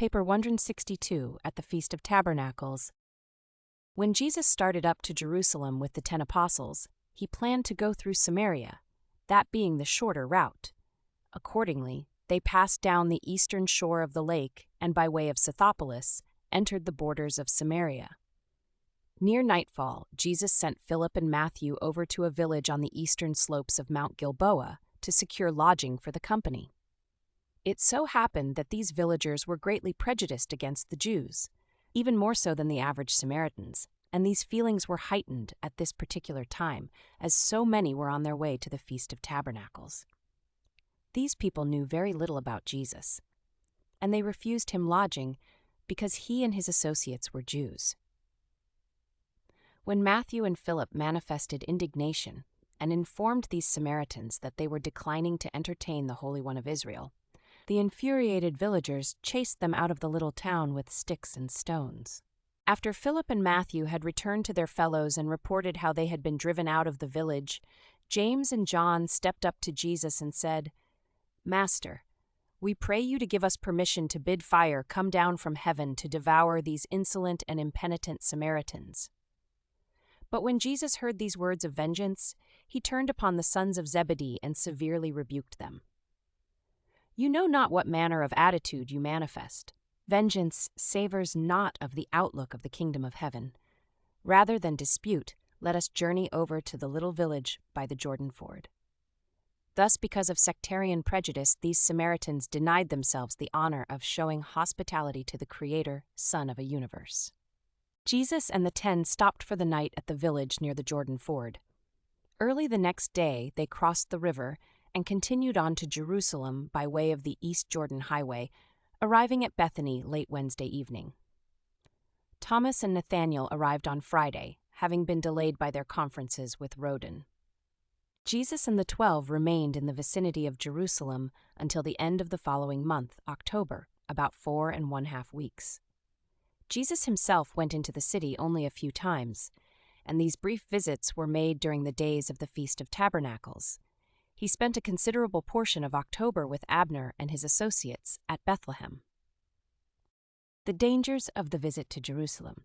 Paper 162 at the Feast of Tabernacles. When Jesus started up to Jerusalem with the 10 apostles, he planned to go through Samaria, that being the shorter route. Accordingly, they passed down the eastern shore of the lake and by way of Scythopolis, entered the borders of Samaria. Near nightfall, Jesus sent Philip and Matthew over to a village on the eastern slopes of Mount Gilboa to secure lodging for the company. It so happened that these villagers were greatly prejudiced against the Jews, even more so than the average Samaritans, and these feelings were heightened at this particular time, as so many were on their way to the Feast of Tabernacles. These people knew very little about Jesus, and they refused him lodging because he and his associates were Jews. When Matthew and Philip manifested indignation and informed these Samaritans that they were declining to entertain the Holy One of Israel, the infuriated villagers chased them out of the little town with sticks and stones. After Philip and Matthew had returned to their fellows and reported how they had been driven out of the village, James and John stepped up to Jesus and said, "Master, we pray you to give us permission to bid fire come down from heaven to devour these insolent and impenitent Samaritans." But when Jesus heard these words of vengeance, he turned upon the sons of Zebedee and severely rebuked them. "You know not what manner of attitude you manifest. Vengeance savors not of the outlook of the kingdom of heaven. Rather than dispute, let us journey over to the little village by the Jordan ford." Thus, because of sectarian prejudice, these Samaritans denied themselves the honor of showing hospitality to the Creator, Son of a universe. Jesus and the 10 stopped for the night at the village near the Jordan ford. Early the next day, they crossed the river and continued on to Jerusalem by way of the East Jordan Highway, arriving at Bethany late Wednesday evening. Thomas and Nathanael arrived on Friday, having been delayed by their conferences with Rhodan. Jesus and the 12 remained in the vicinity of Jerusalem until the end of the following month, October, about 4½ weeks. Jesus himself went into the city only a few times, and these brief visits were made during the days of the Feast of Tabernacles. He spent a considerable portion of October with Abner and his associates at Bethlehem. The dangers of the visit to Jerusalem.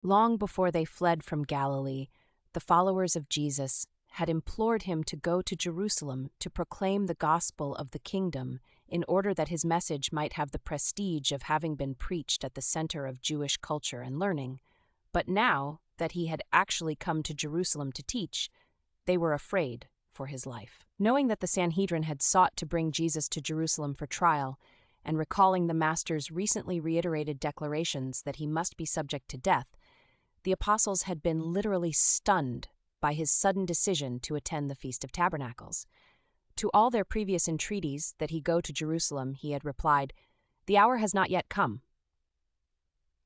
Long before they fled from Galilee, the followers of Jesus had implored him to go to Jerusalem to proclaim the gospel of the kingdom in order that his message might have the prestige of having been preached at the center of Jewish culture and learning. But now that he had actually come to Jerusalem to teach, they were afraid for his life. Knowing that the Sanhedrin had sought to bring Jesus to Jerusalem for trial, and recalling the Master's recently reiterated declarations that he must be subject to death, the apostles had been literally stunned by his sudden decision to attend the Feast of Tabernacles. To all their previous entreaties that he go to Jerusalem, he had replied, "The hour has not yet come."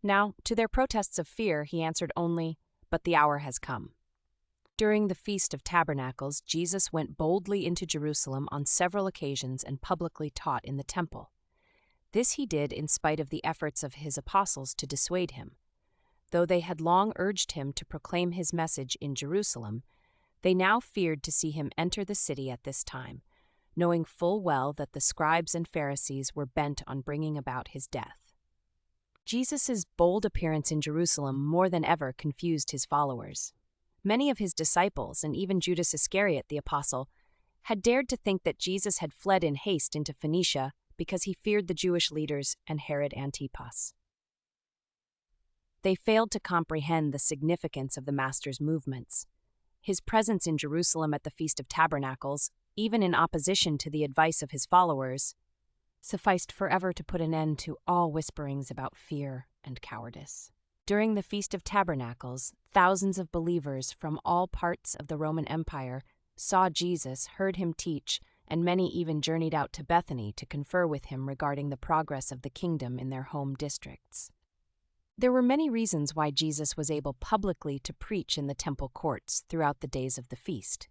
Now, to their protests of fear, he answered only, "But the hour has come." During the Feast of Tabernacles, Jesus went boldly into Jerusalem on several occasions and publicly taught in the temple. This he did in spite of the efforts of his apostles to dissuade him. Though they had long urged him to proclaim his message in Jerusalem, they now feared to see him enter the city at this time, knowing full well that the scribes and Pharisees were bent on bringing about his death. Jesus' bold appearance in Jerusalem more than ever confused his followers. Many of his disciples, and even Judas Iscariot the apostle, had dared to think that Jesus had fled in haste into Phoenicia because he feared the Jewish leaders and Herod Antipas. They failed to comprehend the significance of the Master's movements. His presence in Jerusalem at the Feast of Tabernacles, even in opposition to the advice of his followers, sufficed forever to put an end to all whisperings about fear and cowardice. During the Feast of Tabernacles, thousands of believers from all parts of the Roman Empire saw Jesus, heard him teach, and many even journeyed out to Bethany to confer with him regarding the progress of the kingdom in their home districts. There were many reasons why Jesus was able publicly to preach in the temple courts throughout the days of the feast,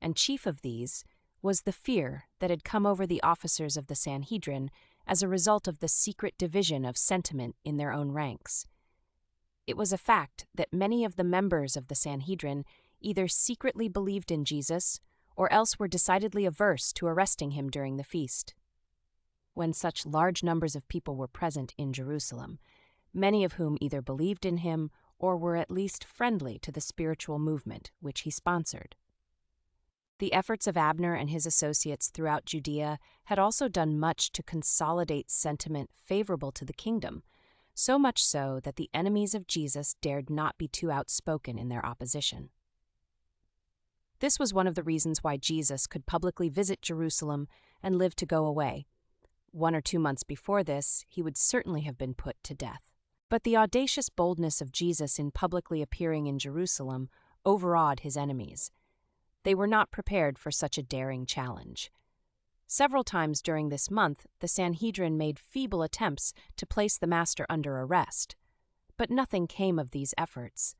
and chief of these was the fear that had come over the officers of the Sanhedrin as a result of the secret division of sentiment in their own ranks. It was a fact that many of the members of the Sanhedrin either secretly believed in Jesus or else were decidedly averse to arresting him during the feast. when such large numbers of people were present in Jerusalem, many of whom either believed in him or were at least friendly to the spiritual movement which he sponsored. The efforts of Abner and his associates throughout Judea had also done much to consolidate sentiment favorable to the kingdom, so much so that the enemies of Jesus dared not be too outspoken in their opposition. This was one of the reasons why Jesus could publicly visit Jerusalem and live to go away. 1 or 2 months before this, he would certainly have been put to death. But the audacious boldness of Jesus in publicly appearing in Jerusalem overawed his enemies. They were not prepared for such a daring challenge. Several times during this month, the Sanhedrin made feeble attempts to place the master under arrest, but nothing came of these efforts.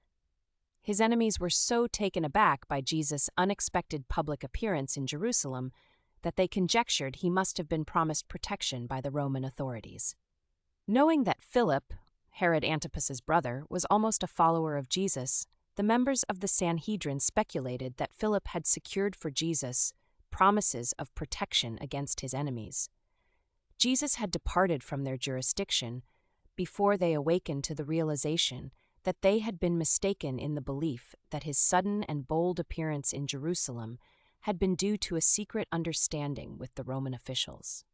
His enemies were so taken aback by Jesus' unexpected public appearance in Jerusalem that they conjectured he must have been promised protection by the Roman authorities. Knowing that Philip, Herod Antipas's brother, was almost a follower of Jesus, the members of the Sanhedrin speculated that Philip had secured for Jesus promises of protection against his enemies. Jesus had departed from their jurisdiction before they awakened to the realization that they had been mistaken in the belief that his sudden and bold appearance in Jerusalem had been due to a secret understanding with the Roman officials.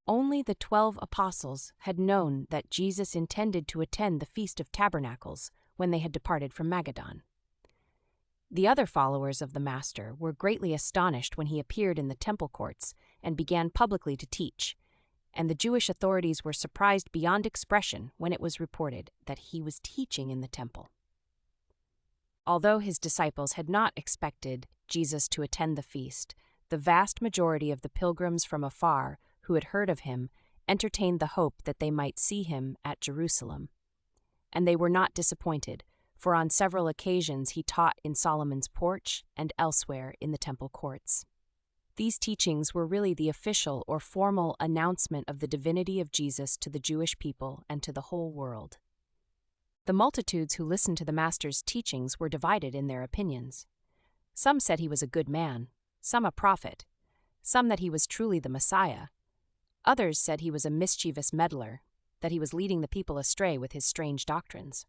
Only the 12 apostles had known that Jesus intended to attend the Feast of Tabernacles when they had departed from Magadan. The other followers of the Master were greatly astonished when he appeared in the temple courts and began publicly to teach, and the Jewish authorities were surprised beyond expression when it was reported that he was teaching in the temple. Although his disciples had not expected Jesus to attend the feast, the vast majority of the pilgrims from afar who had heard of him entertained the hope that they might see him at Jerusalem. And they were not disappointed, for on several occasions he taught in Solomon's porch and elsewhere in the temple courts. These teachings were really the official or formal announcement of the divinity of Jesus to the Jewish people and to the whole world. The multitudes who listened to the Master's teachings were divided in their opinions. Some said he was a good man, some a prophet, some that he was truly the Messiah. Others said he was a mischievous meddler, that he was leading the people astray with his strange doctrines.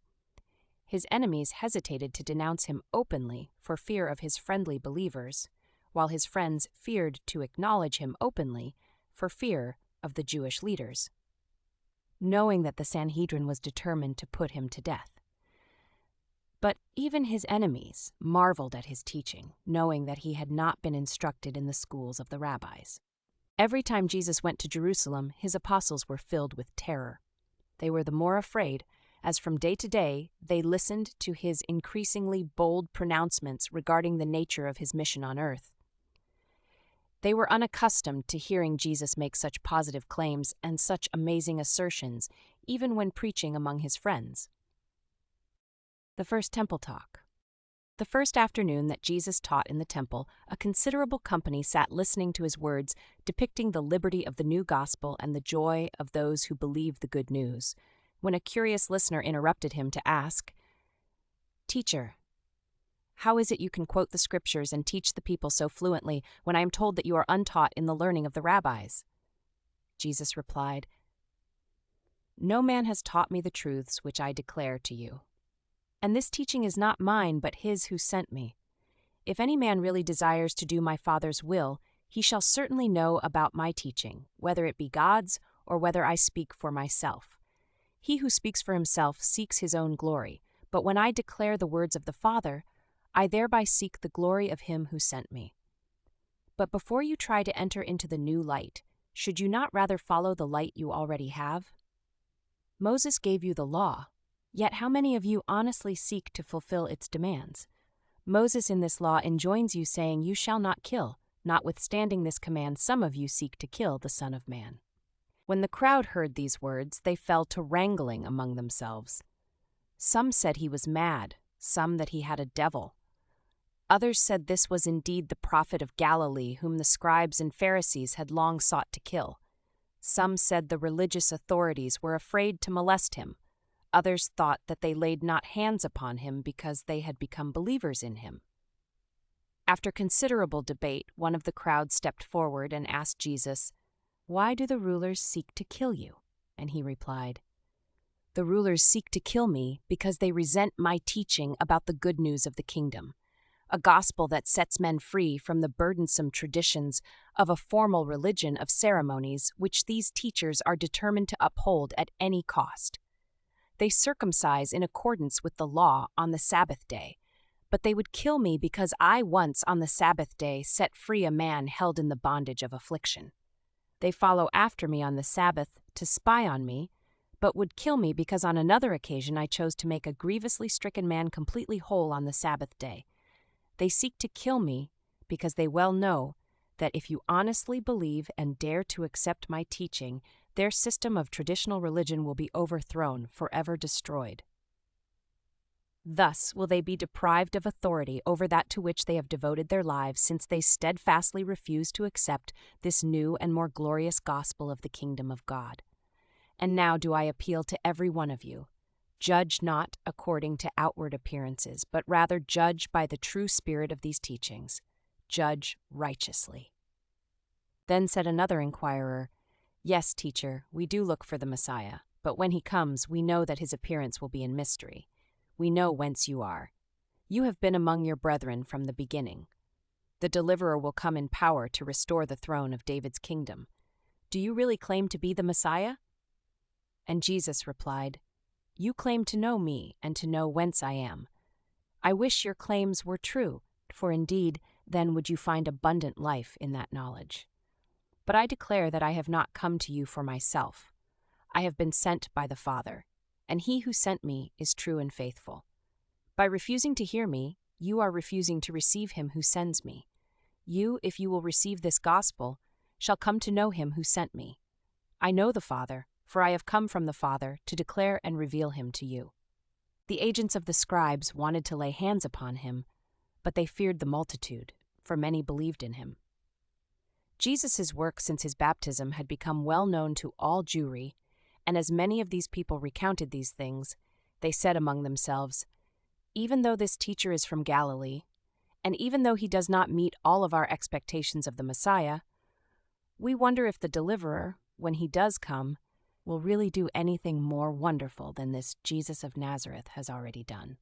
His enemies hesitated to denounce him openly for fear of his friendly believers, while his friends feared to acknowledge him openly for fear of the Jewish leaders, knowing that the Sanhedrin was determined to put him to death. But even his enemies marveled at his teaching, knowing that he had not been instructed in the schools of the rabbis. Every time Jesus went to Jerusalem, his apostles were filled with terror. They were the more afraid, as from day to day they listened to his increasingly bold pronouncements regarding the nature of his mission on earth. They were unaccustomed to hearing Jesus make such positive claims and such amazing assertions, even when preaching among his friends. The first temple talk. The first afternoon that Jesus taught in the temple, a considerable company sat listening to his words, depicting the liberty of the new gospel and the joy of those who believe the good news, when a curious listener interrupted him to ask, "Teacher, how is it you can quote the scriptures and teach the people so fluently when I am told that you are untaught in the learning of the rabbis?" Jesus replied, "No man has taught me the truths which I declare to you. And this teaching is not mine, but his who sent me. If any man really desires to do my Father's will, he shall certainly know about my teaching, whether it be God's or whether I speak for myself. He who speaks for himself seeks his own glory, but when I declare the words of the Father, I thereby seek the glory of him who sent me. But before you try to enter into the new light, should you not rather follow the light you already have? Moses gave you the law, yet how many of you honestly seek to fulfill its demands? Moses in this law enjoins you, saying, 'You shall not kill.' Notwithstanding this command, some of you seek to kill the Son of Man." When the crowd heard these words, they fell to wrangling among themselves. Some said he was mad, some that he had a devil. Others said this was indeed the prophet of Galilee, whom the scribes and Pharisees had long sought to kill. Some said the religious authorities were afraid to molest him. Others thought that they laid not hands upon him because they had become believers in him. After considerable debate, one of the crowd stepped forward and asked Jesus, "Why do the rulers seek to kill you?" And he replied, "The rulers seek to kill me because they resent my teaching about the good news of the kingdom, a gospel that sets men free from the burdensome traditions of a formal religion of ceremonies which these teachers are determined to uphold at any cost. They circumcise in accordance with the law on the Sabbath day, but they would kill me because I once on the Sabbath day set free a man held in the bondage of affliction. They follow after me on the Sabbath to spy on me, but would kill me because on another occasion I chose to make a grievously stricken man completely whole on the Sabbath day. They seek to kill me because they well know that if you honestly believe and dare to accept my teaching, their system of traditional religion will be overthrown, forever destroyed. Thus will they be deprived of authority over that to which they have devoted their lives, since they steadfastly refuse to accept this new and more glorious gospel of the kingdom of God. And now do I appeal to every one of you. Judge not according to outward appearances, but rather judge by the true spirit of these teachings. Judge righteously." Then said another inquirer, "Yes, teacher, we do look for the Messiah, but when he comes, we know that his appearance will be in mystery. We know whence you are. You have been among your brethren from the beginning. The deliverer will come in power to restore the throne of David's kingdom. Do you really claim to be the Messiah?" And Jesus replied, "You claim to know me and to know whence I am. I wish your claims were true, for indeed, then would you find abundant life in that knowledge. But I declare that I have not come to you for myself. I have been sent by the Father, and he who sent me is true and faithful. By refusing to hear me, you are refusing to receive him who sends me. You, if you will receive this gospel, shall come to know him who sent me. I know the Father, for I have come from the Father to declare and reveal him to you." The agents of the scribes wanted to lay hands upon him, but they feared the multitude, for many believed in him. Jesus' work since his baptism had become well known to all Jewry, and as many of these people recounted these things, they said among themselves, "Even though this teacher is from Galilee, and even though he does not meet all of our expectations of the Messiah, we wonder if the deliverer, when he does come, will really do anything more wonderful than this Jesus of Nazareth has already done."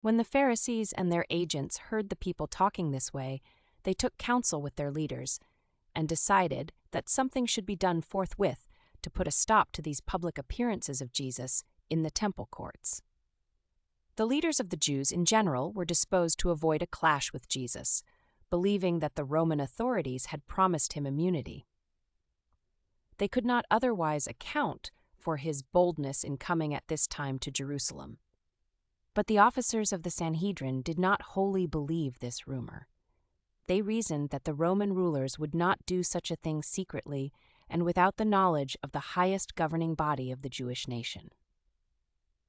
When the Pharisees and their agents heard the people talking this way, they took counsel with their leaders and decided that something should be done forthwith to put a stop to these public appearances of Jesus in the temple courts. The leaders of the Jews in general were disposed to avoid a clash with Jesus, believing that the Roman authorities had promised him immunity. They could not otherwise account for his boldness in coming at this time to Jerusalem. But the officers of the Sanhedrin did not wholly believe this rumor. They reasoned that the Roman rulers would not do such a thing secretly and without the knowledge of the highest governing body of the Jewish nation.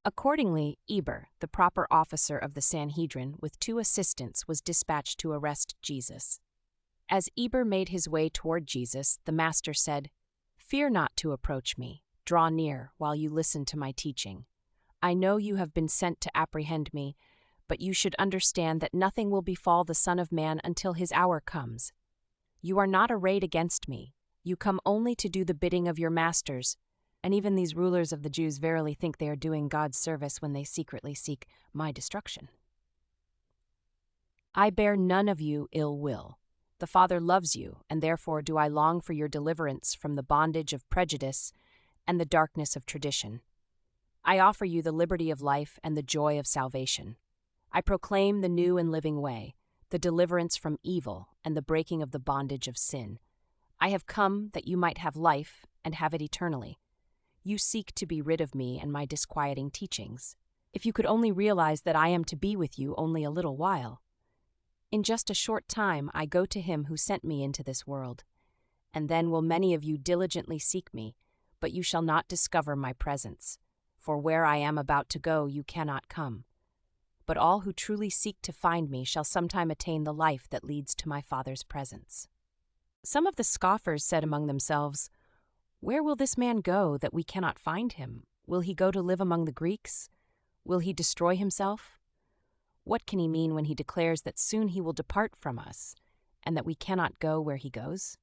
Accordingly, Eber, the proper officer of the Sanhedrin, with 2 assistants, was dispatched to arrest Jesus. As Eber made his way toward Jesus, the master said, "Fear not to approach me. Draw near while you listen to my teaching. I know you have been sent to apprehend me, but you should understand that nothing will befall the Son of Man until his hour comes. You are not arrayed against me. You come only to do the bidding of your masters, and even these rulers of the Jews verily think they are doing God's service when they secretly seek my destruction. I bear none of you ill will. The Father loves you, and therefore do I long for your deliverance from the bondage of prejudice and the darkness of tradition. I offer you the liberty of life and the joy of salvation. I proclaim the new and living way, the deliverance from evil and the breaking of the bondage of sin. I have come that you might have life and have it eternally. You seek to be rid of me and my disquieting teachings. If you could only realize that I am to be with you only a little while. In just a short time I go to him who sent me into this world, and then will many of you diligently seek me, but you shall not discover my presence, for where I am about to go you cannot come. But all who truly seek to find me shall sometime attain the life that leads to my Father's presence." Some of the scoffers said among themselves, "Where will this man go that we cannot find him? Will he go to live among the Greeks? Will he destroy himself? What can he mean when he declares that soon he will depart from us, and that we cannot go where he goes?"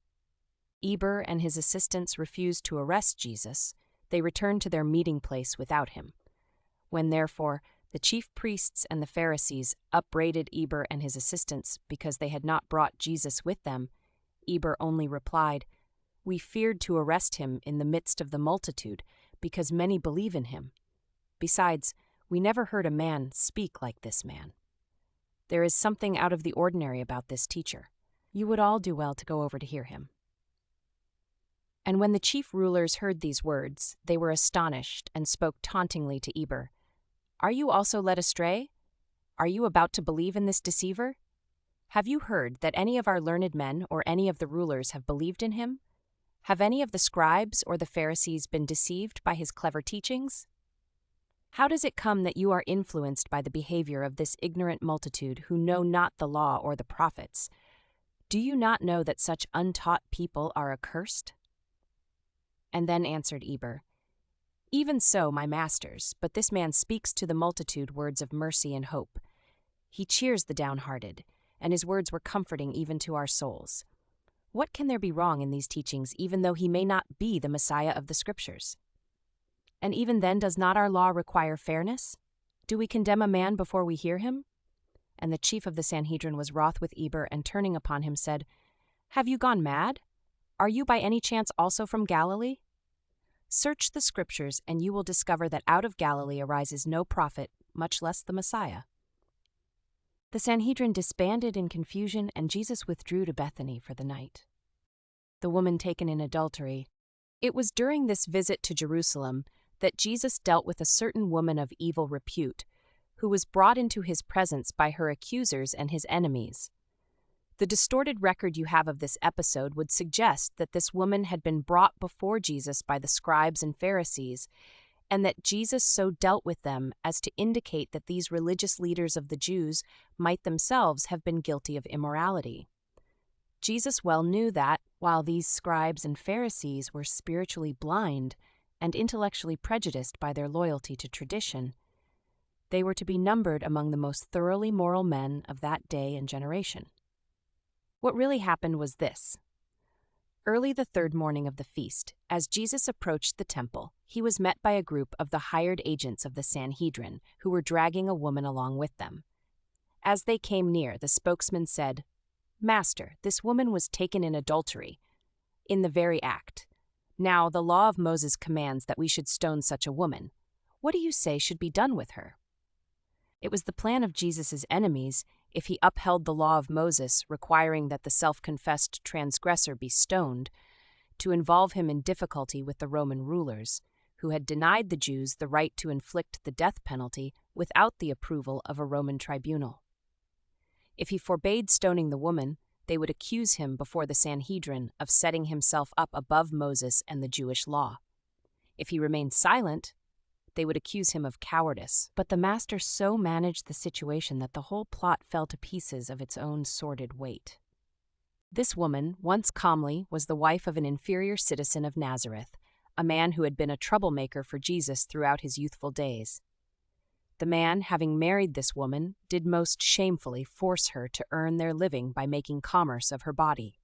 Eber and his assistants refused to arrest Jesus. They returned to their meeting place without him. When, therefore, the chief priests and the Pharisees upbraided Eber and his assistants because they had not brought Jesus with them, Eber only replied, "We feared to arrest him in the midst of the multitude, because many believe in him. Besides, we never heard a man speak like this man. There is something out of the ordinary about this teacher. You would all do well to go over to hear him." And when the chief rulers heard these words, they were astonished and spoke tauntingly to Eber. "Are you also led astray? Are you about to believe in this deceiver? Have you heard that any of our learned men or any of the rulers have believed in him? Have any of the scribes or the Pharisees been deceived by his clever teachings? How does it come that you are influenced by the behavior of this ignorant multitude who know not the law or the prophets? Do you not know that such untaught people are accursed?" And then answered Eber, "Even so, my masters, but this man speaks to the multitude words of mercy and hope. He cheers the downhearted, and his words were comforting even to our souls. What can there be wrong in these teachings, even though he may not be the Messiah of the Scriptures? And even then, does not our law require fairness? Do we condemn a man before we hear him?" And the chief of the Sanhedrin was wroth with Eber, and turning upon him said, "Have you gone mad? Are you by any chance also from Galilee? Search the Scriptures, and you will discover that out of Galilee arises no prophet, much less the Messiah." The Sanhedrin disbanded in confusion, and Jesus withdrew to Bethany for the night. The woman taken in adultery. It was during this visit to Jerusalem that Jesus dealt with a certain woman of evil repute, who was brought into his presence by her accusers and his enemies. The distorted record you have of this episode would suggest that this woman had been brought before Jesus by the scribes and Pharisees, and that Jesus so dealt with them as to indicate that these religious leaders of the Jews might themselves have been guilty of immorality. Jesus well knew that, while these scribes and Pharisees were spiritually blind and intellectually prejudiced by their loyalty to tradition, they were to be numbered among the most thoroughly moral men of that day and generation. What really happened was this. Early the third morning of the feast, as Jesus approached the temple, he was met by a group of the hired agents of the Sanhedrin, who were dragging a woman along with them. As they came near, the spokesman said, "Master, this woman was taken in adultery, in the very act. Now, the law of Moses commands that we should stone such a woman. What do you say should be done with her?" It was the plan of Jesus' enemies, if he upheld the law of Moses requiring that the self-confessed transgressor be stoned, to involve him in difficulty with the Roman rulers, who had denied the Jews the right to inflict the death penalty without the approval of a Roman tribunal. If he forbade stoning the woman, they would accuse him before the Sanhedrin of setting himself up above Moses and the Jewish law. If he remained silent, they would accuse him of cowardice. But the master so managed the situation that the whole plot fell to pieces of its own sordid weight. This woman, once comely, was the wife of an inferior citizen of Nazareth, a man who had been a troublemaker for Jesus throughout his youthful days. The man, having married this woman, did most shamefully force her to earn their living by making commerce of her body.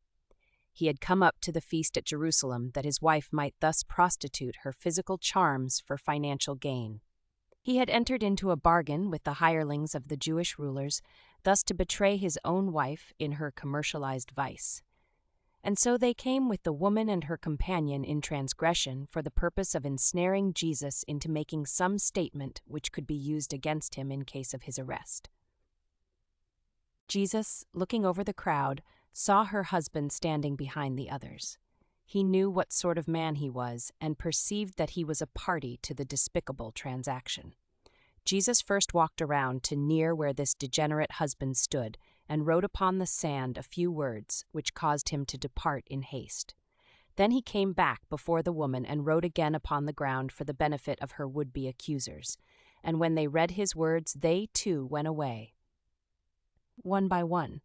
He had come up to the feast at Jerusalem that his wife might thus prostitute her physical charms for financial gain. He had entered into a bargain with the hirelings of the Jewish rulers, thus to betray his own wife in her commercialized vice. And so they came with the woman and her companion in transgression for the purpose of ensnaring Jesus into making some statement which could be used against him in case of his arrest. Jesus, looking over the crowd, saw her husband standing behind the others. He knew what sort of man he was and perceived that he was a party to the despicable transaction. Jesus first walked around to near where this degenerate husband stood and wrote upon the sand a few words which caused him to depart in haste. Then he came back before the woman and wrote again upon the ground for the benefit of her would-be accusers. And when they read his words, they too went away, one by one.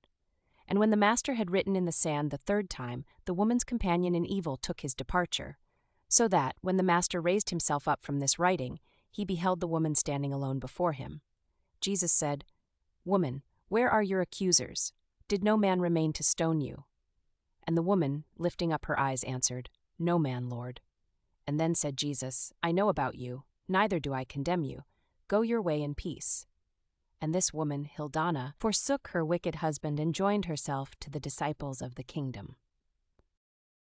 And when the master had written in the sand the third time, the woman's companion in evil took his departure, so that, when the master raised himself up from this writing, he beheld the woman standing alone before him. Jesus said, "Woman, where are your accusers? Did no man remain to stone you?" And the woman, lifting up her eyes, answered, "No man, Lord." And then said Jesus, "I know about you, neither do I condemn you. Go your way in peace." And this woman, Hildana, forsook her wicked husband and joined herself to the disciples of the kingdom.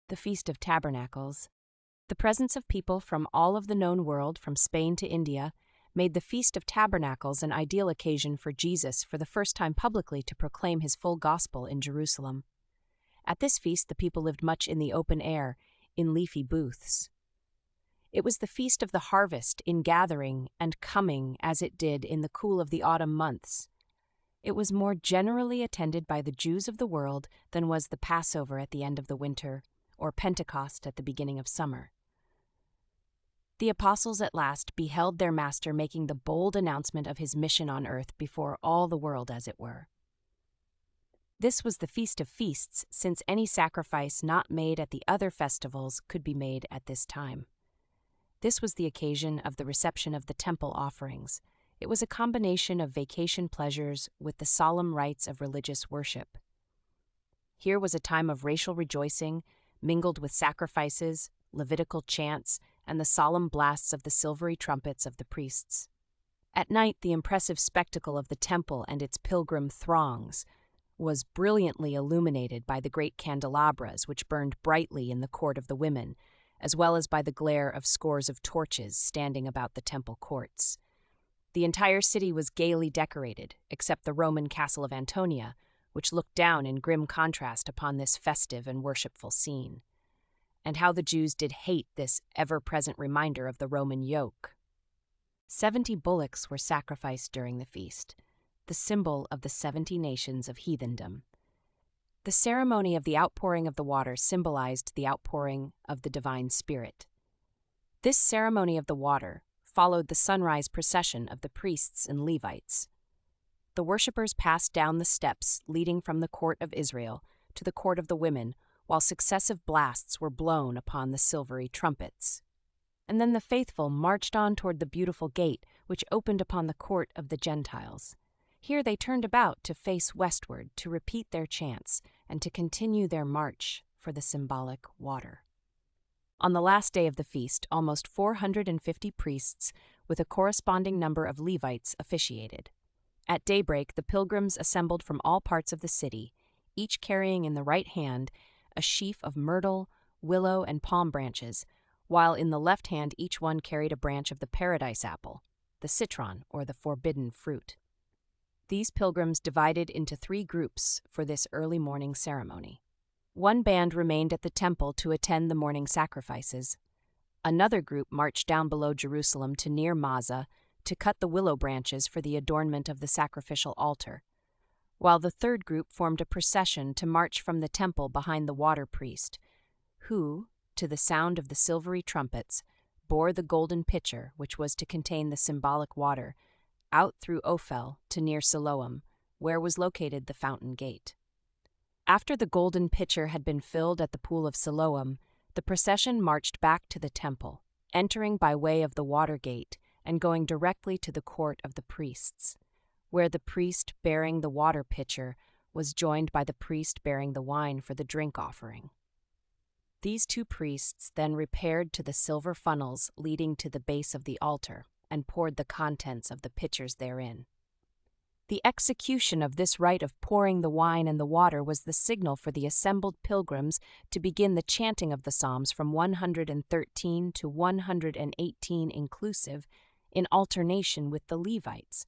The Feast of Tabernacles. The presence of people from all of the known world, from Spain to India, made the Feast of Tabernacles an ideal occasion for Jesus for the first time publicly to proclaim his full gospel in Jerusalem. At this feast, the people lived much in the open air, in leafy booths. It was the feast of the harvest, in gathering and coming as it did in the cool of the autumn months. It was more generally attended by the Jews of the world than was the Passover at the end of the winter, or Pentecost at the beginning of summer. The apostles at last beheld their master making the bold announcement of his mission on earth before all the world, as it were. This was the Feast of Feasts, since any sacrifice not made at the other festivals could be made at this time. This was the occasion of the reception of the temple offerings. It was a combination of vacation pleasures with the solemn rites of religious worship. Here was a time of racial rejoicing, mingled with sacrifices, Levitical chants, and the solemn blasts of the silvery trumpets of the priests. At night, the impressive spectacle of the temple and its pilgrim throngs was brilliantly illuminated by the great candelabras which burned brightly in the court of the women, as well as by the glare of scores of torches standing about the temple courts. The entire city was gaily decorated, except the Roman castle of Antonia, which looked down in grim contrast upon this festive and worshipful scene. And how the Jews did hate this ever-present reminder of the Roman yoke. 70 bullocks were sacrificed during the feast, the symbol of the 70 nations of heathendom. The ceremony of the outpouring of the water symbolized the outpouring of the divine spirit. This ceremony of the water followed the sunrise procession of the priests and Levites. The worshippers passed down the steps leading from the court of Israel to the court of the women, while successive blasts were blown upon the silvery trumpets. And then the faithful marched on toward the beautiful gate, which opened upon the court of the Gentiles. Here they turned about to face westward, to repeat their chants, and to continue their march for the symbolic water. On the last day of the feast, almost 450 priests, with a corresponding number of Levites, officiated. At daybreak, the pilgrims assembled from all parts of the city, each carrying in the right hand a sheaf of myrtle, willow, and palm branches, while in the left hand each one carried a branch of the paradise apple, the citron, or the forbidden fruit. These pilgrims divided into 3 groups for this early morning ceremony. One band remained at the temple to attend the morning sacrifices. Another group marched down below Jerusalem to near Mazzah to cut the willow branches for the adornment of the sacrificial altar, while the third group formed a procession to march from the temple behind the water priest, who, to the sound of the silvery trumpets, bore the golden pitcher, which was to contain the symbolic water, out through Ophel to near Siloam, where was located the fountain gate. After the golden pitcher had been filled at the pool of Siloam, the procession marched back to the temple, entering by way of the water gate and going directly to the court of the priests, where the priest bearing the water pitcher was joined by the priest bearing the wine for the drink offering. These 2 priests then repaired to the silver funnels leading to the base of the altar and poured the contents of the pitchers therein. The execution of this rite of pouring the wine and the water was the signal for the assembled pilgrims to begin the chanting of the Psalms from 113 to 118 inclusive, in alternation with the Levites.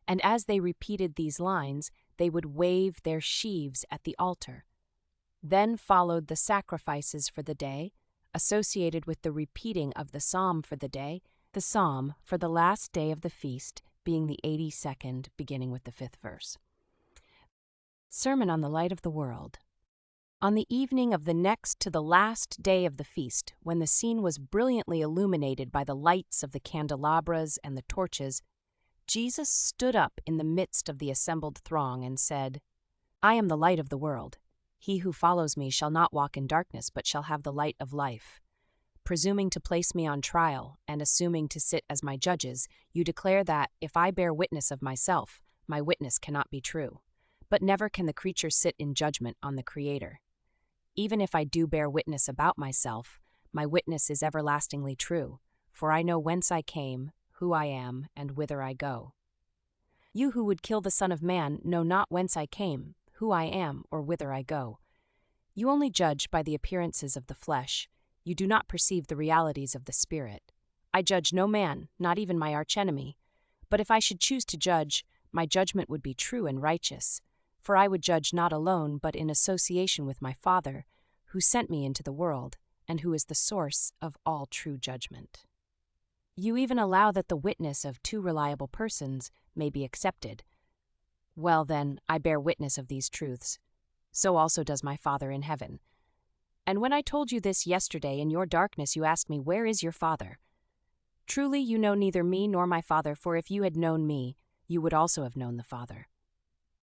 And as they repeated these lines, they would wave their sheaves at the altar. Then followed the sacrifices for the day, associated with the repeating of the psalm for the day, the psalm for the last day of the feast being the 82nd, beginning with the 5th verse. Sermon on the Light of the World. On the evening of the next to the last day of the feast, when the scene was brilliantly illuminated by the lights of the candelabras and the torches, Jesus stood up in the midst of the assembled throng and said, "I am the light of the world. He who follows me shall not walk in darkness, but shall have the light of life." Presuming to place me on trial, and assuming to sit as my judges, you declare that, if I bear witness of myself, my witness cannot be true. But never can the creature sit in judgment on the Creator. Even if I do bear witness about myself, my witness is everlastingly true, for I know whence I came, who I am, and whither I go. You who would kill the Son of Man know not whence I came, who I am, or whither I go. You only judge by the appearances of the flesh. You do not perceive the realities of the Spirit. I judge no man, not even my archenemy. But if I should choose to judge, my judgment would be true and righteous. For I would judge not alone, but in association with my Father, who sent me into the world, and who is the source of all true judgment. You even allow that the witness of two reliable persons may be accepted. Well then, I bear witness of these truths. So also does my Father in heaven. And when I told you this yesterday in your darkness, you asked me, "Where is your Father?" Truly you know neither me nor my Father, for if you had known me, you would also have known the Father.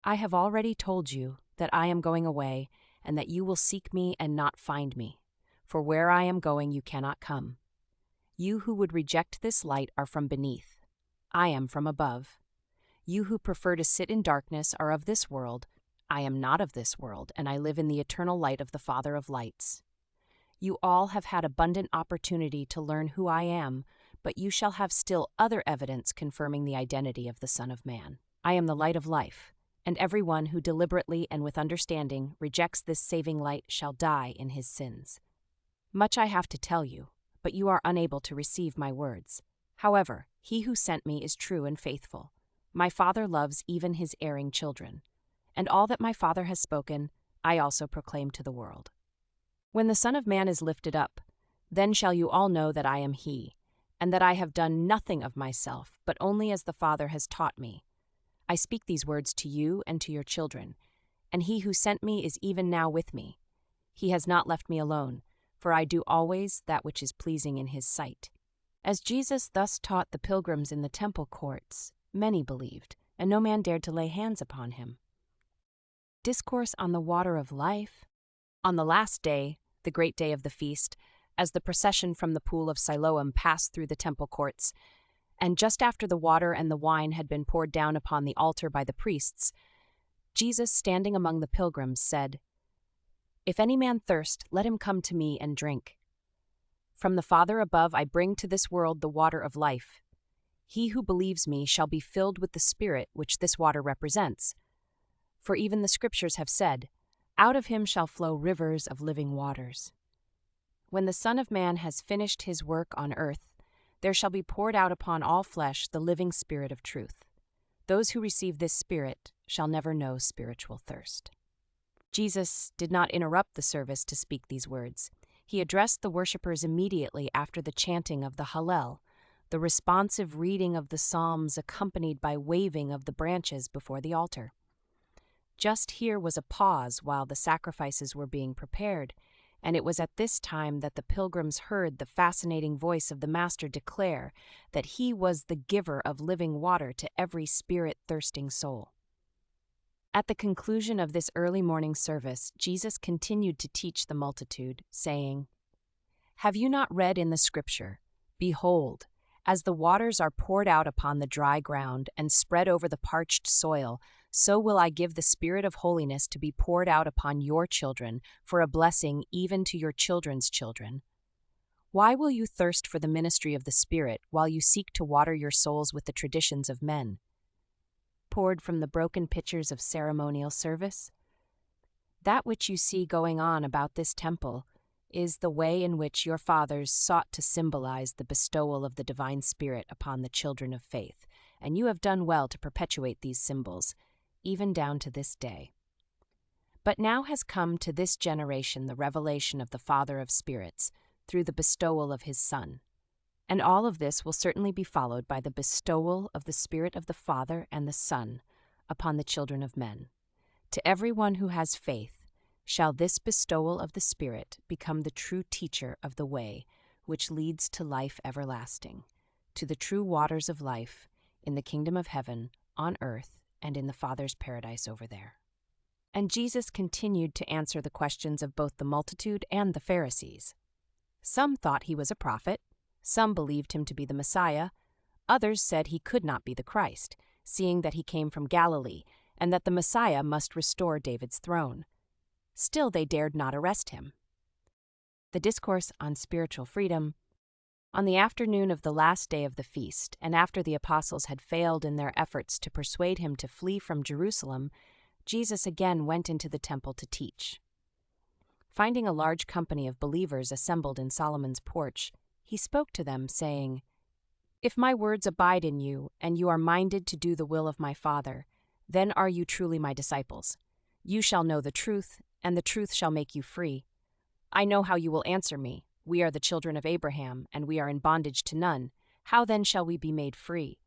I have already told you that I am going away, and that you will seek me and not find me. For where I am going you cannot come. You who would reject this light are from beneath. I am from above. You who prefer to sit in darkness are of this world. I am not of this world, and I live in the eternal light of the Father of lights. You all have had abundant opportunity to learn who I am, but you shall have still other evidence confirming the identity of the Son of Man. I am the light of life, and everyone who deliberately and with understanding rejects this saving light shall die in his sins. Much I have to tell you, but you are unable to receive my words. However, he who sent me is true and faithful. My Father loves even his erring children, and all that my Father has spoken, I also proclaim to the world. When the Son of Man is lifted up, then shall you all know that I am he, and that I have done nothing of myself, but only as the Father has taught me. I speak these words to you and to your children, and he who sent me is even now with me. He has not left me alone, for I do always that which is pleasing in his sight. As Jesus thus taught the pilgrims in the temple courts, many believed, and no man dared to lay hands upon him. Discourse on the water of life. On the last day, the great day of the feast, as the procession from the pool of Siloam passed through the temple courts, and just after the water and the wine had been poured down upon the altar by the priests, Jesus, standing among the pilgrims, said, "If any man thirst, let him come to me and drink. From the Father above I bring to this world the water of life. He who believes me shall be filled with the Spirit which this water represents. For even the Scriptures have said, 'Out of him shall flow rivers of living waters.' When the Son of Man has finished his work on earth, there shall be poured out upon all flesh the living Spirit of truth. Those who receive this Spirit shall never know spiritual thirst." Jesus did not interrupt the service to speak these words. He addressed the worshippers immediately after the chanting of the Hallel, the responsive reading of the Psalms accompanied by waving of the branches before the altar. Just here was a pause while the sacrifices were being prepared, and it was at this time that the pilgrims heard the fascinating voice of the Master declare that he was the giver of living water to every spirit-thirsting soul. At the conclusion of this early morning service, Jesus continued to teach the multitude, saying, "Have you not read in the Scripture, 'Behold, as the waters are poured out upon the dry ground and spread over the parched soil, so will I give the Spirit of holiness to be poured out upon your children, for a blessing even to your children's children.' Why will you thirst for the ministry of the Spirit while you seek to water your souls with the traditions of men, poured from the broken pitchers of ceremonial service? That which you see going on about this temple is the way in which your fathers sought to symbolize the bestowal of the divine Spirit upon the children of faith, and you have done well to perpetuate these symbols, even down to this day. But now has come to this generation the revelation of the Father of spirits through the bestowal of his Son. And all of this will certainly be followed by the bestowal of the Spirit of the Father and the Son upon the children of men. To everyone who has faith shall this bestowal of the Spirit become the true teacher of the way which leads to life everlasting, to the true waters of life in the kingdom of heaven, on earth, and in the Father's paradise over there." And Jesus continued to answer the questions of both the multitude and the Pharisees. Some thought he was a prophet, some believed him to be the Messiah, others said he could not be the Christ, seeing that he came from Galilee, and that the Messiah must restore David's throne. Still, they dared not arrest him. The Discourse on Spiritual Freedom. On the afternoon of the last day of the feast, and after the apostles had failed in their efforts to persuade him to flee from Jerusalem, Jesus again went into the temple to teach. Finding a large company of believers assembled in Solomon's porch, he spoke to them, saying, "If my words abide in you, and you are minded to do the will of my Father, then are you truly my disciples. You shall know the truth, and the truth shall make you free. I know how you will answer me. We are the children of Abraham, and we are in bondage to none. How then shall we be made free?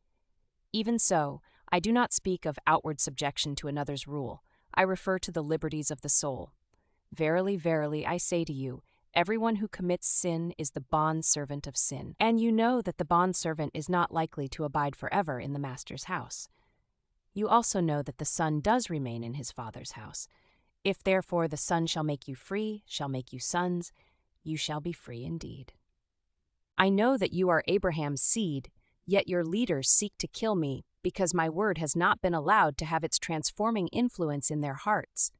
Even so, I do not speak of outward subjection to another's rule. I refer to the liberties of the soul. Verily, verily, I say to you, everyone who commits sin is the bondservant of sin. And you know that the bondservant is not likely to abide forever in the master's house. You also know that the son does remain in his father's house. If therefore the Son shall make you free, shall make you sons, you shall be free indeed. I know that you are Abraham's seed, yet your leaders seek to kill me, because my word has not been allowed to have its transforming influence in their hearts.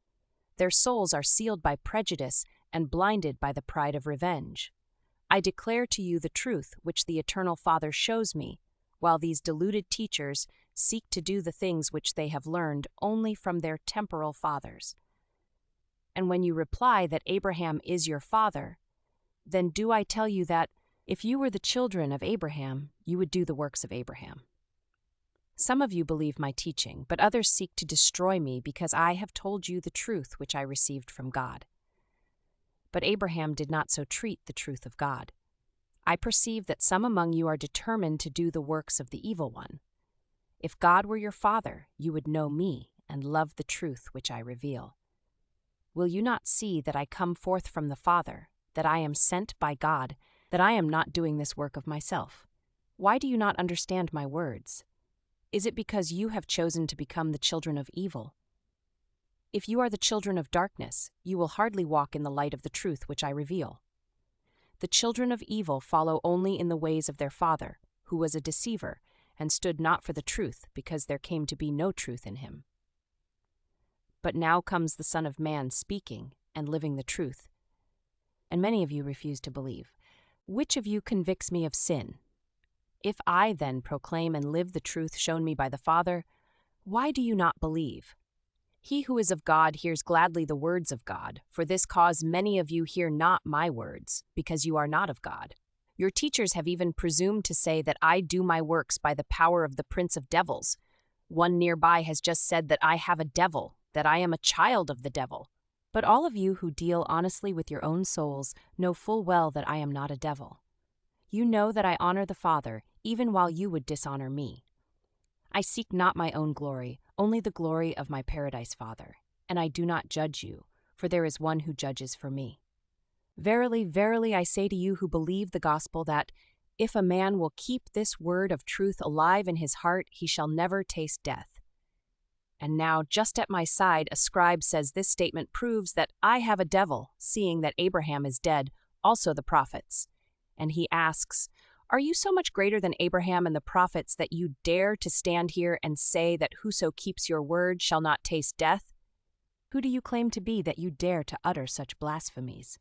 Their souls are sealed by prejudice and blinded by the pride of revenge. I declare to you the truth which the Eternal Father shows me, while these deluded teachers seek to do the things which they have learned only from their temporal fathers. And when you reply that Abraham is your father, then do I tell you that, if you were the children of Abraham, you would do the works of Abraham. Some of you believe my teaching, but others seek to destroy me because I have told you the truth which I received from God. But Abraham did not so treat the truth of God. I perceive that some among you are determined to do the works of the evil one. If God were your father, you would know me and love the truth which I reveal. Will you not see that I come forth from the Father, that I am sent by God, that I am not doing this work of myself? Why do you not understand my words? Is it because you have chosen to become the children of evil? If you are the children of darkness, you will hardly walk in the light of the truth which I reveal. The children of evil follow only in the ways of their father, who was a deceiver, and stood not for the truth, because there came to be no truth in him. But now comes the Son of Man speaking and living the truth. And many of you refuse to believe. Which of you convicts me of sin? If I then proclaim and live the truth shown me by the Father, why do you not believe? He who is of God hears gladly the words of God. For this cause many of you hear not my words, because you are not of God. Your teachers have even presumed to say that I do my works by the power of the prince of devils. One nearby has just said that I have a devil, that I am a child of the devil. But all of you who deal honestly with your own souls know full well that I am not a devil. You know that I honor the Father, even while you would dishonor me. I seek not my own glory, only the glory of my paradise Father, and I do not judge you, for there is one who judges for me. Verily, verily, I say to you who believe the gospel that, if a man will keep this word of truth alive in his heart, he shall never taste death. And now, just at my side, a scribe says this statement proves that I have a devil, seeing that Abraham is dead, also the prophets. And he asks, Are you so much greater than Abraham and the prophets that you dare to stand here and say that whoso keeps your word shall not taste death? Who do you claim to be that you dare to utter such blasphemies?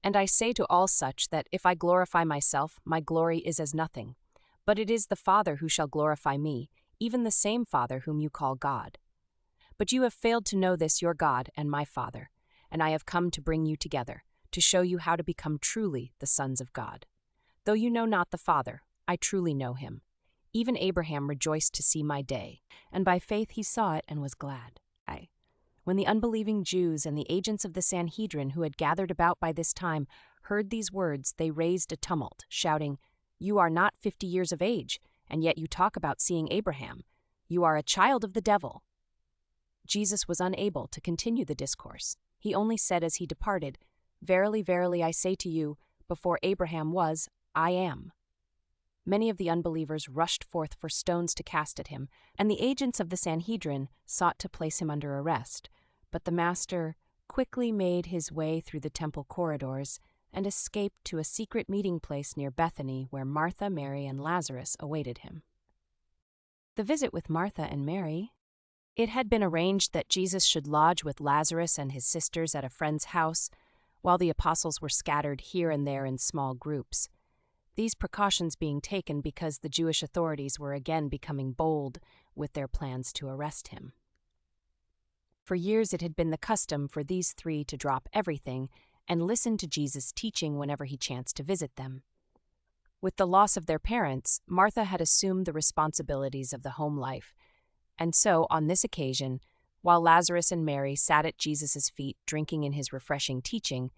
And I say to all such that if I glorify myself, my glory is as nothing. But it is the Father who shall glorify me, even the same Father whom you call God. But you have failed to know this your God and my Father, and I have come to bring you together, to show you how to become truly the sons of God. Though you know not the Father, I truly know him. Even Abraham rejoiced to see my day, and by faith he saw it and was glad. When the unbelieving Jews and the agents of the Sanhedrin who had gathered about by this time heard these words, they raised a tumult, shouting, You are not 50 years of age, and yet you talk about seeing Abraham. You are a child of the devil. Jesus was unable to continue the discourse. He only said as he departed, Verily, verily, I say to you, before Abraham was, I am. Many of the unbelievers rushed forth for stones to cast at him, and the agents of the Sanhedrin sought to place him under arrest. But the Master quickly made his way through the temple corridors and escaped to a secret meeting place near Bethany where Martha, Mary, and Lazarus awaited him. The visit with Martha and Mary It had been arranged that Jesus should lodge with Lazarus and his sisters at a friend's house, while the apostles were scattered here and there in small groups. These precautions being taken because the Jewish authorities were again becoming bold with their plans to arrest him. For years it had been the custom for these three to drop everything and listen to Jesus' teaching whenever he chanced to visit them. With the loss of their parents, Martha had assumed the responsibilities of the home life, and so, on this occasion, while Lazarus and Mary sat at Jesus' feet drinking in his refreshing teaching,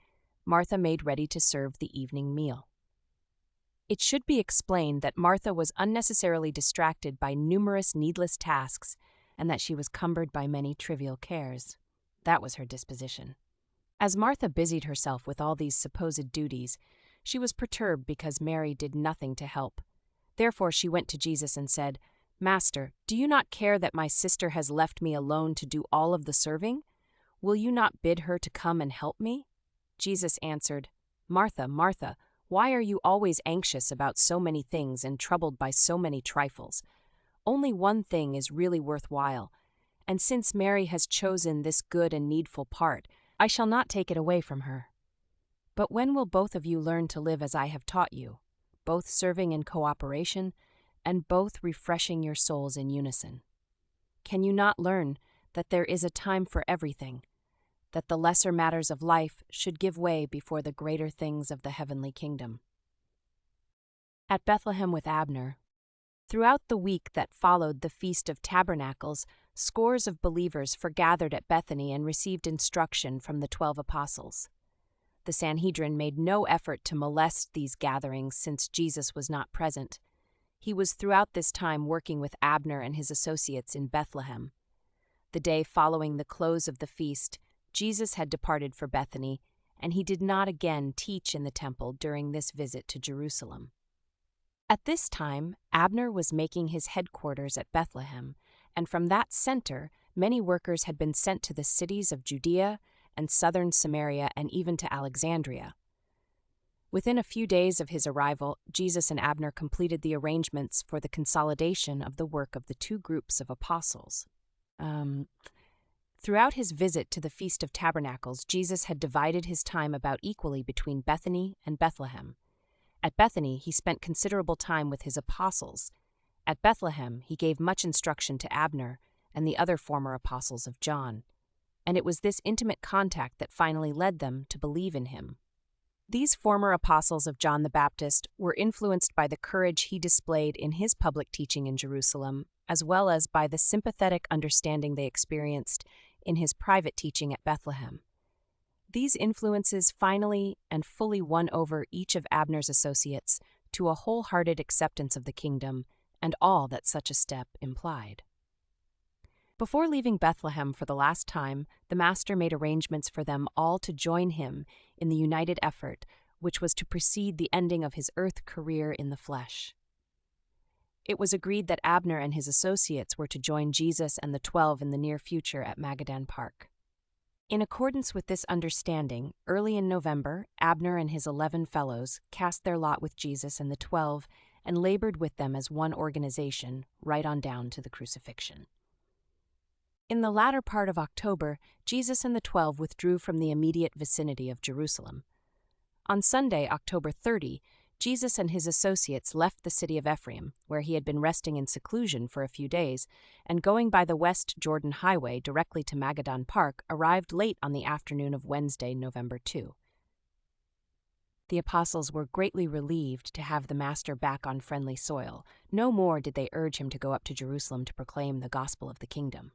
Martha made ready to serve the evening meal. It should be explained that Martha was unnecessarily distracted by numerous needless tasks and that she was cumbered by many trivial cares. That was her disposition. As Martha busied herself with all these supposed duties, she was perturbed because Mary did nothing to help. Therefore she went to Jesus and said, "Master, do you not care that my sister has left me alone to do all of the serving? Will you not bid her to come and help me?" Jesus answered, "Martha, Martha, why are you always anxious about so many things and troubled by so many trifles? Only one thing is really worthwhile, and since Mary has chosen this good and needful part, I shall not take it away from her. But when will both of you learn to live as I have taught you, both serving in cooperation and both refreshing your souls in unison? Can you not learn that there is a time for everything, that the lesser matters of life should give way before the greater things of the heavenly kingdom?" At Bethlehem with Abner. Throughout the week that followed the Feast of Tabernacles, scores of believers forgathered at Bethany and received instruction from the 12 apostles. The Sanhedrin made no effort to molest these gatherings since Jesus was not present. He was throughout this time working with Abner and his associates in Bethlehem. The day following the close of the feast, Jesus had departed for Bethany, and he did not again teach in the temple during this visit to Jerusalem. At this time, Abner was making his headquarters at Bethlehem, and from that center, many workers had been sent to the cities of Judea and southern Samaria and even to Alexandria. Within a few days of his arrival, Jesus and Abner completed the arrangements for the consolidation of the work of the two groups of apostles. Throughout his visit to the Feast of Tabernacles, Jesus had divided his time about equally between Bethany and Bethlehem. At Bethany, he spent considerable time with his apostles. At Bethlehem, he gave much instruction to Abner and the other former apostles of John, and it was this intimate contact that finally led them to believe in him. These former apostles of John the Baptist were influenced by the courage he displayed in his public teaching in Jerusalem, as well as by the sympathetic understanding they experienced in his private teaching at Bethlehem. These influences finally and fully won over each of Abner's associates to a wholehearted acceptance of the kingdom and all that such a step implied. Before leaving Bethlehem for the last time, the Master made arrangements for them all to join him in the united effort which was to precede the ending of his earth career in the flesh. It was agreed that Abner and his associates were to join Jesus and the 12 in the near future at Magadan Park. In accordance with this understanding, early in November, Abner and his 11 fellows cast their lot with Jesus and the 12 and labored with them as one organization, right on down to the crucifixion. In the latter part of October, Jesus and the 12 withdrew from the immediate vicinity of Jerusalem. On Sunday, October 30, Jesus and his associates left the city of Ephraim, where he had been resting in seclusion for a few days, and going by the West Jordan Highway directly to Magadan Park, arrived late on the afternoon of Wednesday, November 2. The apostles were greatly relieved to have the Master back on friendly soil. No more did they urge him to go up to Jerusalem to proclaim the gospel of the kingdom.